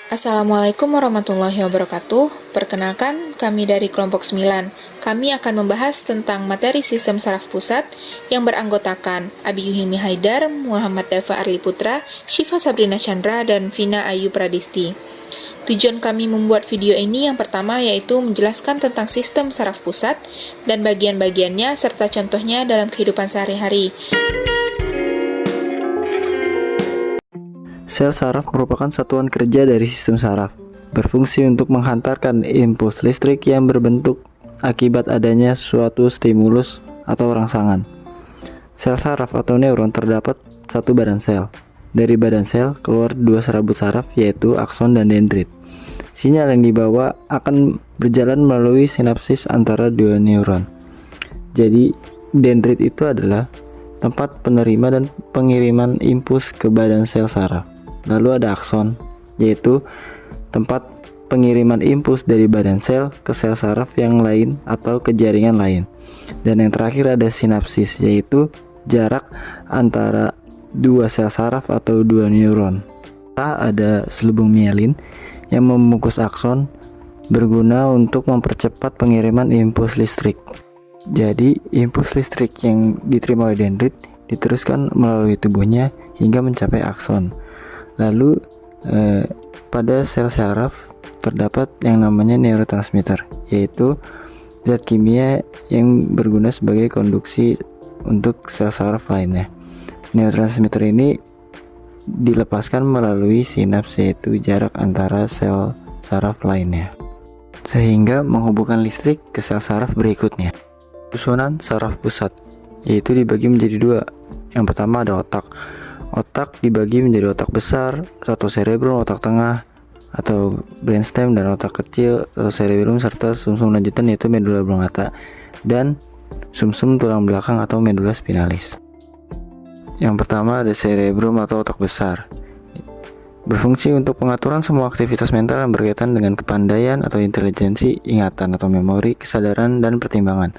Assalamualaikum warahmatullahi wabarakatuh. Perkenalkan, kami dari kelompok 9. Kami akan membahas tentang materi sistem saraf pusat yang beranggotakan Abi Yuhimi Haidar, Muhammad Dafa Arli Putra, Syifa Sabrina Chandra, dan Vina Ayu Pradisti. Tujuan kami membuat video ini yang pertama yaitu menjelaskan tentang sistem saraf pusat dan bagian-bagiannya serta contohnya dalam kehidupan sehari-hari. Sel saraf merupakan satuan kerja dari sistem saraf, berfungsi untuk menghantarkan impuls listrik yang berbentuk akibat adanya suatu stimulus atau rangsangan. Sel saraf atau neuron terdapat satu badan sel. Dari badan sel keluar dua serabut saraf yaitu akson dan dendrit. Sinyal yang dibawa akan berjalan melalui sinapsis antara dua neuron. Jadi dendrit itu adalah tempat penerima dan pengiriman impuls ke badan sel saraf. Lalu ada akson, yaitu tempat pengiriman impuls dari badan sel ke sel saraf yang lain atau ke jaringan lain. Dan yang terakhir ada sinapsis, yaitu jarak antara dua sel saraf atau dua neuron. Ada selubung mielin yang membungkus akson, berguna untuk mempercepat pengiriman impuls listrik. Jadi, impuls listrik yang diterima oleh dendrit diteruskan melalui tubuhnya hingga mencapai akson. Lalu pada sel saraf terdapat yang namanya neurotransmitter, yaitu zat kimia yang berguna sebagai konduksi untuk sel saraf lainnya. Neurotransmitter ini dilepaskan melalui sinaps, yaitu jarak antara sel saraf lainnya, sehingga menghubungkan listrik ke sel saraf berikutnya. Susunan saraf pusat yaitu dibagi menjadi dua. Yang pertama ada otak. Otak dibagi menjadi otak besar atau cerebrum, otak tengah atau brainstem, dan otak kecil atau cerebellum, serta sumsum lanjutan yaitu medula oblongata dan sumsum tulang belakang atau medula spinalis. Yang pertama ada cerebrum atau otak besar. Berfungsi untuk pengaturan semua aktivitas mental yang berkaitan dengan kepandaian atau intelijensi, ingatan atau memori, kesadaran, dan pertimbangan.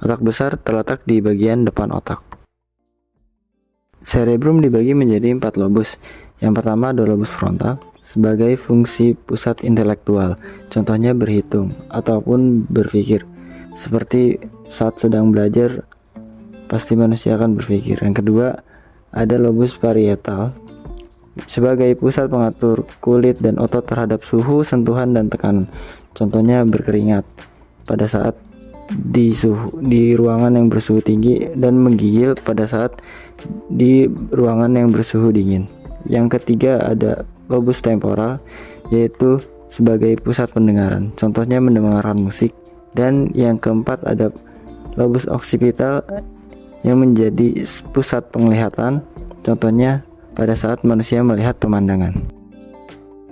Otak besar terletak di bagian depan otak. Cerebrum dibagi menjadi 4 lobus. Yang pertama ada lobus frontal sebagai fungsi pusat intelektual, contohnya berhitung ataupun berpikir. Seperti saat sedang belajar, pasti manusia akan berpikir. Yang kedua ada lobus parietal sebagai pusat pengatur kulit dan otot terhadap suhu, sentuhan, dan tekanan, contohnya berkeringat pada saat di ruangan yang bersuhu tinggi dan menggigil pada saat di ruangan yang bersuhu dingin. Yang ketiga ada lobus temporal, yaitu sebagai pusat pendengaran, contohnya mendengarkan musik. Dan yang keempat ada lobus occipital yang menjadi pusat penglihatan, contohnya pada saat manusia melihat pemandangan.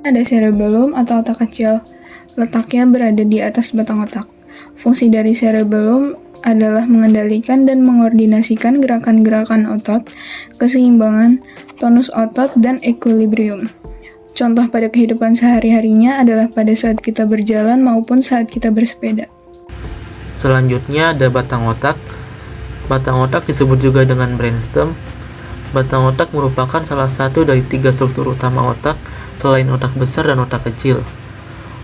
Ada cerebellum atau otak kecil, letaknya berada di atas batang otak. Fungsi dari cerebellum adalah mengendalikan dan mengordinasikan gerakan-gerakan otot, keseimbangan, tonus otot, dan equilibrium. Contoh pada kehidupan sehari-harinya adalah pada saat kita berjalan maupun saat kita bersepeda. Selanjutnya ada batang otak. Batang otak disebut juga dengan brainstem. Batang otak merupakan salah satu dari 3 struktur utama otak selain otak besar dan otak kecil.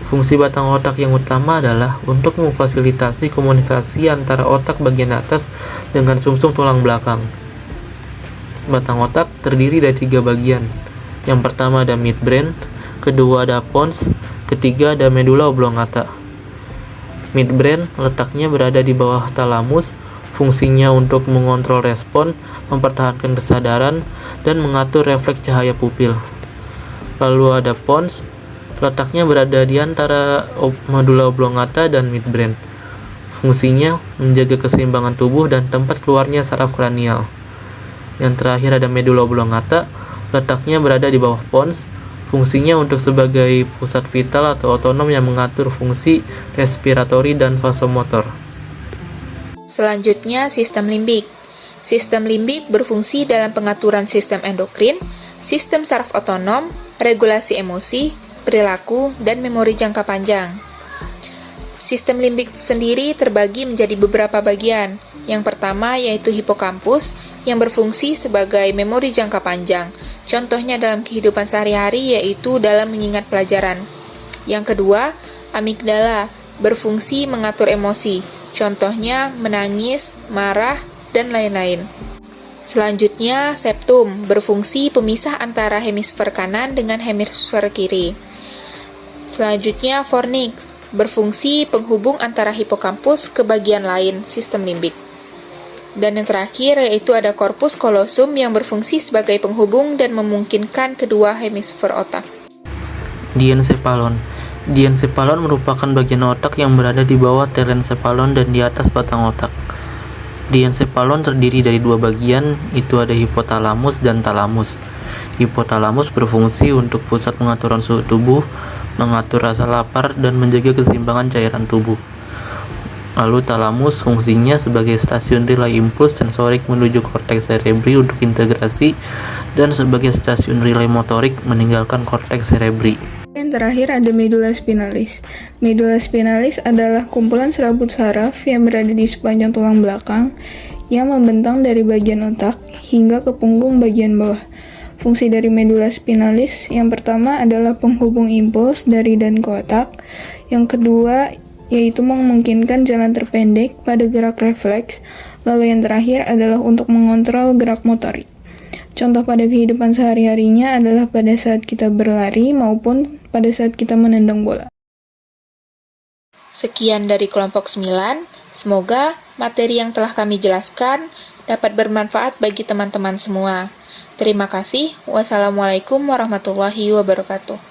Fungsi batang otak yang utama adalah untuk memfasilitasi komunikasi antara otak bagian atas dengan sumsum tulang belakang. Batang otak terdiri dari 3 bagian. Yang pertama ada midbrain, kedua ada pons, ketiga ada medula oblongata. Midbrain letaknya berada di bawah talamus, fungsinya untuk mengontrol respon, mempertahankan kesadaran, dan mengatur refleks cahaya pupil. Lalu ada pons, letaknya berada di antara medula oblongata dan midbrain. Fungsinya menjaga keseimbangan tubuh dan tempat keluarnya saraf kranial. Yang terakhir ada medula oblongata, letaknya berada di bawah pons. Fungsinya untuk sebagai pusat vital atau otonom yang mengatur fungsi respiratori dan vasomotor. Selanjutnya, sistem limbik. Sistem limbik berfungsi dalam pengaturan sistem endokrin, sistem saraf otonom, regulasi emosi, perilaku, dan memori jangka panjang. Sistem limbik sendiri terbagi menjadi beberapa bagian, Yang pertama yaitu hipokampus yang berfungsi sebagai memori jangka panjang. Contohnya dalam kehidupan sehari-hari yaitu dalam mengingat pelajaran. Yang kedua, amigdala berfungsi mengatur emosi. Contohnya menangis, marah, dan lain-lain. Selanjutnya, septum berfungsi pemisah antara hemisfer kanan dengan hemisfer kiri. Selanjutnya, fornix berfungsi penghubung antara hipokampus ke bagian lain sistem limbik. Dan yang terakhir yaitu ada korpus kolosum yang berfungsi sebagai penghubung dan memungkinkan kedua hemisfer otak. Diencephalon. Diencephalon merupakan bagian otak yang berada di bawah telencephalon dan di atas batang otak. Diencephalon terdiri dari dua bagian, itu ada hipotalamus dan talamus. Hipotalamus berfungsi untuk pusat pengaturan suhu tubuh, mengatur rasa lapar, dan menjaga keseimbangan cairan tubuh. Lalu talamus fungsinya sebagai stasiun relay impuls sensorik menuju korteks cerebri untuk integrasi dan sebagai stasiun relay motorik meninggalkan korteks cerebri. Yang terakhir ada medula spinalis. Medula spinalis adalah kumpulan serabut saraf yang berada di sepanjang tulang belakang yang membentang dari bagian otak hingga ke punggung bagian bawah. Fungsi dari medula spinalis yang pertama adalah penghubung impuls dari dan ke otak. Yang kedua yaitu memungkinkan jalan terpendek pada gerak refleks. Lalu yang terakhir adalah untuk mengontrol gerak motorik. Contoh pada kehidupan sehari-harinya adalah pada saat kita berlari maupun pada saat kita menendang bola. Sekian dari kelompok 9. Semoga materi yang telah kami jelaskan dapat bermanfaat bagi teman-teman semua. Terima kasih. Wassalamualaikum warahmatullahi wabarakatuh.